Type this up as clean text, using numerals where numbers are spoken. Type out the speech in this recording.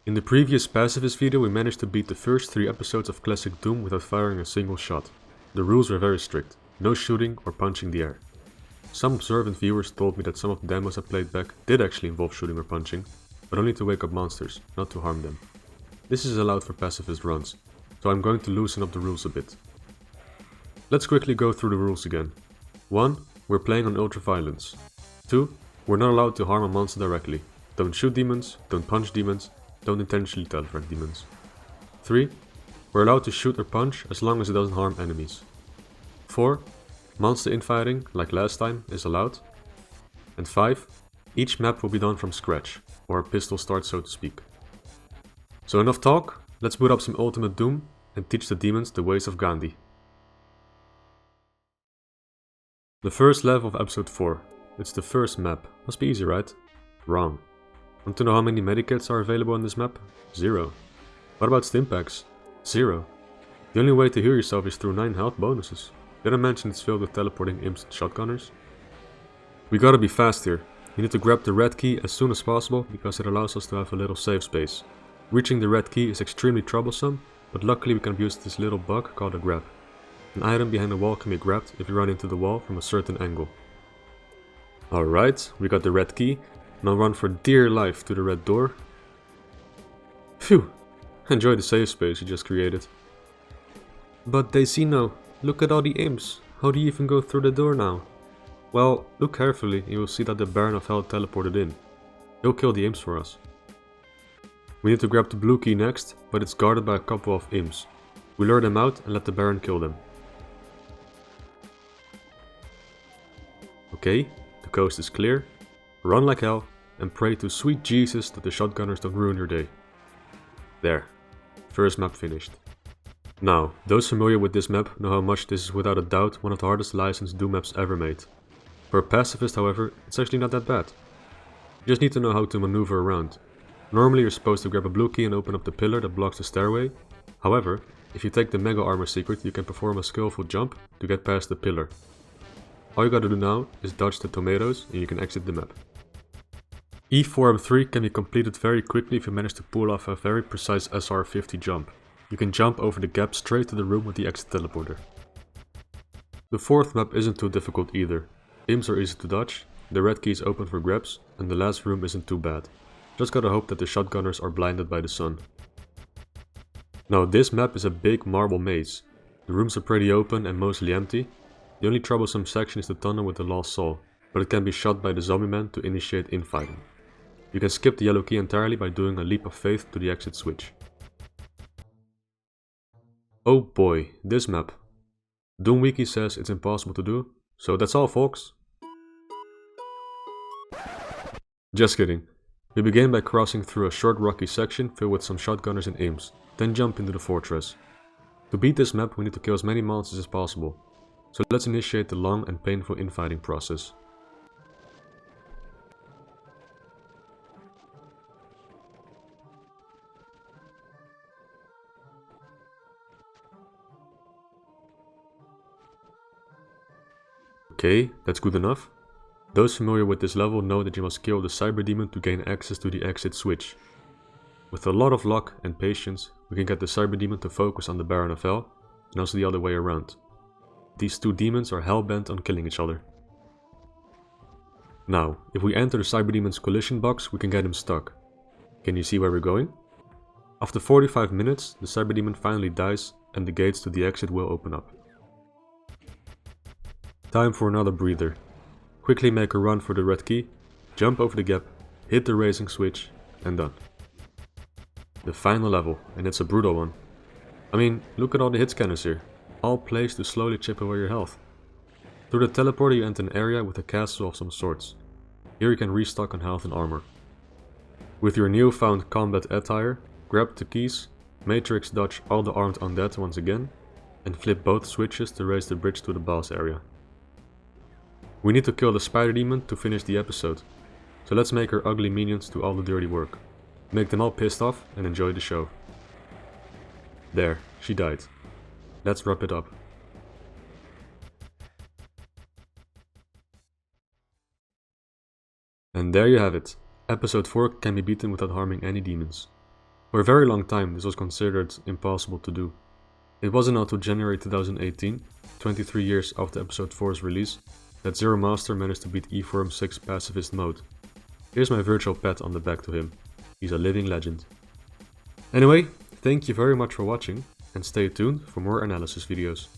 In the previous pacifist video we managed to beat the first 3 episodes of Classic Doom without firing a single shot. The rules were very strict, no shooting or punching the air. Some observant viewers told me that some of the demos I played back did actually involve shooting or punching, but only to wake up monsters, not to harm them. This is allowed for pacifist runs, so I'm going to loosen up the rules a bit. Let's quickly go through the rules again. 1. We're playing on ultra-violence. 2. We're not allowed to harm a monster directly. Don't shoot demons, don't punch demons, don't intentionally teleport demons. 3. We're allowed to shoot or punch as long as it doesn't harm enemies. 4. Monster infighting, like last time, is allowed. And 5. Each map will be done from scratch, or a pistol start so to speak. So enough talk, let's boot up some Ultimate Doom and teach the demons the ways of Gandhi. The first level of episode 4. It's the first map. Must be easy, right? Wrong. Want to know how many medikits are available on this map? 0. What about stimpaks? 0. The only way to heal yourself is through 9 health bonuses. Did I mention it's filled with teleporting imps and shotgunners? We gotta be fast here. We need to grab the red key as soon as possible because it allows us to have a little save space. Reaching the red key is extremely troublesome, but luckily we can abuse this little bug called a grab. An item behind the wall can be grabbed if you run into the wall from a certain angle. Alright, we got the red key. Now run for dear life to the red door. Phew! Enjoy the save space you just created. But Daisino, look at all the imps. How do you even go through the door now? Well, look carefully and you will see that the Baron of Hell teleported in. He'll kill the imps for us. We need to grab the blue key next, but it's guarded by a couple of imps. We lure them out and let the Baron kill them. Okay, the coast is clear. Run like hell and pray to sweet Jesus that the shotgunners don't ruin your day. There. First map finished. Now, those familiar with this map know how much this is without a doubt one of the hardest licensed Doom maps ever made. For a pacifist, however, it's actually not that bad. You just need to know how to maneuver around. Normally you're supposed to grab a blue key and open up the pillar that blocks the stairway. However, if you take the Mega Armor secret you can perform a skillful jump to get past the pillar. All you gotta do now is dodge the tomatoes and you can exit the map. E4M4 can be completed very quickly if you manage to pull off a very precise SR50 jump. You can jump over the gap straight to the room with the exit teleporter. The fourth map isn't too difficult either. Imps are easy to dodge, the red key is open for grabs, and the last room isn't too bad. Just gotta hope that the shotgunners are blinded by the sun. Now this map is a big marble maze. The rooms are pretty open and mostly empty. The only troublesome section is the tunnel with the lost soul, but it can be shot by the zombie man to initiate infighting. You can skip the yellow key entirely by doing a leap of faith to the exit switch. Oh boy, this map. DoomWiki says it's impossible to do, so that's all folks. Just kidding. We begin by crossing through a short rocky section filled with some shotgunners and imps, then jump into the fortress. To beat this map we need to kill as many monsters as possible, so let's initiate the long and painful infighting process. Okay, that's good enough. Those familiar with this level know that you must kill the Cyber Demon to gain access to the exit switch. With a lot of luck and patience, we can get the Cyber Demon to focus on the Baron of Hell, and also the other way around. These two demons are hell-bent on killing each other. Now, if we enter the Cyber Demon's collision box, we can get him stuck. Can you see where we're going? After 45 minutes, the Cyber Demon finally dies, and the gates to the exit will open up. Time for another breather. Quickly make a run for the red key, jump over the gap, hit the raising switch, and done. The final level, and it's a brutal one. I mean, look at all the hit scanners here, all placed to slowly chip away your health. Through the teleporter you enter an area with a castle of some sorts. Here you can restock on health and armor. With your newfound combat attire, grab the keys, matrix dodge all the armed undead once again, and flip both switches to raise the bridge to the boss area. We need to kill the Spider Demon to finish the episode, so let's make our ugly minions do all the dirty work. Make them all pissed off and enjoy the show. There, she died. Let's wrap it up. And there you have it. Episode 4 can be beaten without harming any demons. For a very long time this was considered impossible to do. It wasn't until January 2018, 23 years after episode 4's release, that Zero Master managed to beat E4M6 pacifist mode. Here's my virtual pat on the back to him. He's a living legend. Anyway, thank you very much for watching and stay tuned for more analysis videos.